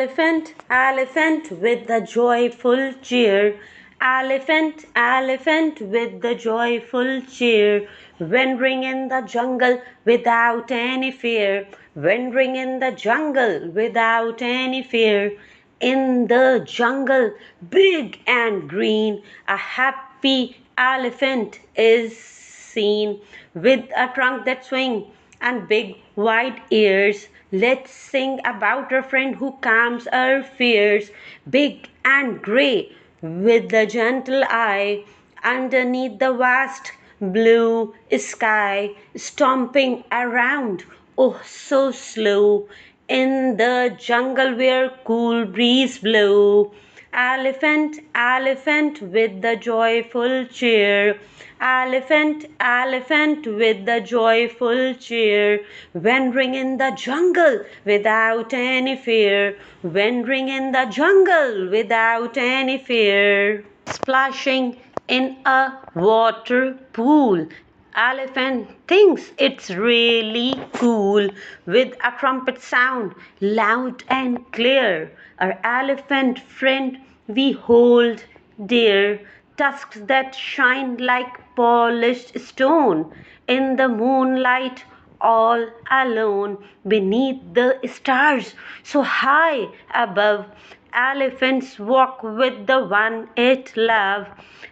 Elephant, elephant with the joyful cheer. Elephant, elephant with the joyful cheer. Wandering in the jungle without any fear. Wandering in the jungle without any fear. In the jungle, big and green, a happy elephant is seen with a trunk that swings and big wide ears. Let's sing about a friend who calms our fears. Big and grey with the gentle eye, underneath the vast blue sky, stomping around, oh so slow, in the jungle where cool breeze blow. Elephant, elephant with the joyful cheer. Elephant, elephant with the joyful cheer. Wandering in the jungle without any fear. Wandering in the jungle without any fear. Splashing in a water pool. Elephant thinks it's really cool with a trumpet sound loud and clear. Our elephant friend we hold dear, tusks that shine like polished stone in the moonlight all alone beneath the stars so high above. Elephants walk with the one it love.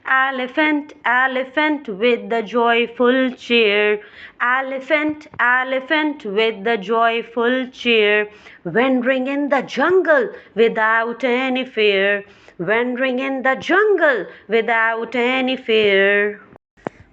Elephant, elephant with the joyful cheer. Elephant, elephant with the joyful cheer. Wandering in the jungle without any fear. Wandering in the jungle without any fear.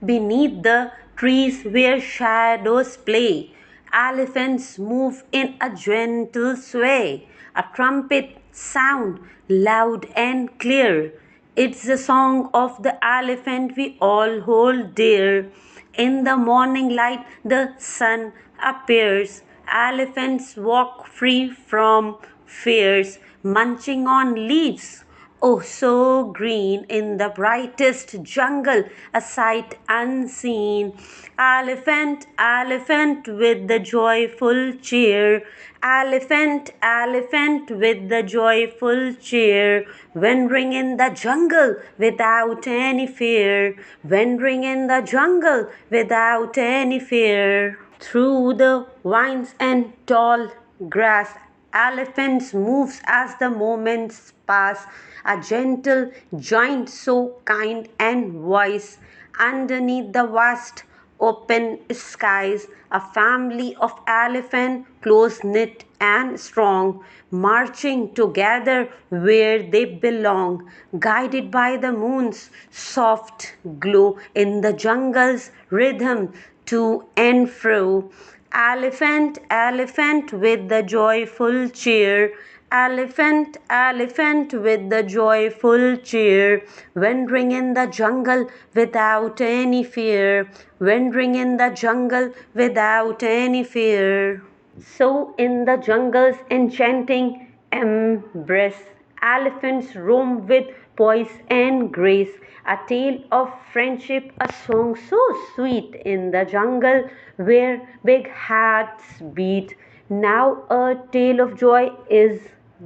Beneath the trees where shadows play, elephants move in a gentle sway. A trumpet sound loud and clear. It's the song of the elephant we all hold dear. In the morning light, the sun appears. Elephants walk free from fears, munching on leaves. Oh, so green in the brightest jungle, a sight unseen. Elephant, elephant with the joyful cheer. Elephant, elephant with the joyful cheer. Wandering in the jungle without any fear. Wandering in the jungle without any fear. Through the vines and tall grass, elephants moves as the moments pass. A gentle giant so kind and wise. Underneath the vast open skies, a family of elephant close knit and strong, marching together where they belong, guided by the moon's soft glow in the jungle's rhythm to and fro. Elephant, elephant with the joyful cheer. Elephant, elephant with the joyful cheer. Wandering in the jungle without any fear. Wandering in the jungle without any fear. So in the jungle's enchanting embrace, elephants roam with poise and grace. A tale of friendship, a song so sweet in the jungle where big hearts beat. Now a tale of joy is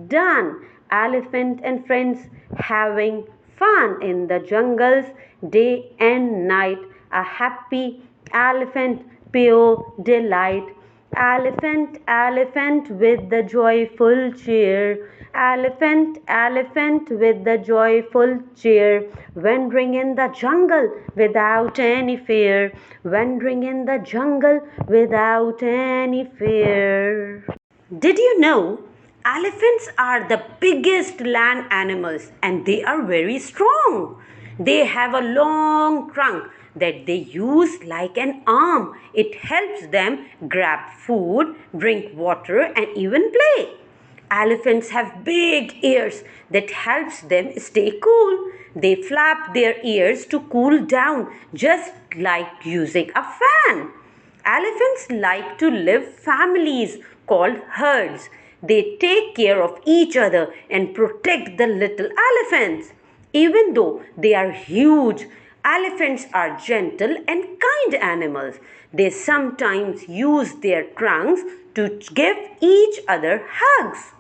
done. Elephant and friends having fun in the jungles day and night. A happy elephant, pure delight. Elephant, elephant with the joyful cheer. Elephant, elephant with the joyful cheer. Wandering in the jungle without any fear. Wandering in the jungle without any fear. Did you know elephants are the biggest land animals and they are very strong? They have a long trunk that they use like an arm. It helps them grab food, drink water, and even play. Elephants have big ears that helps them stay cool. They flap their ears to cool down just like using a fan. Elephants like to live families called herds. They take care of each other and protect the little elephants. Even though they are huge, elephants are gentle and kind animals. They sometimes use their trunks to give each other hugs.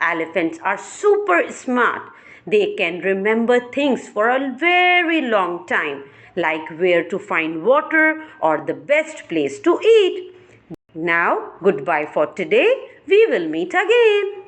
Elephants are super smart. They can remember things for a very long time, like where to find water or the best place to eat. Now, goodbye for today. We will meet again.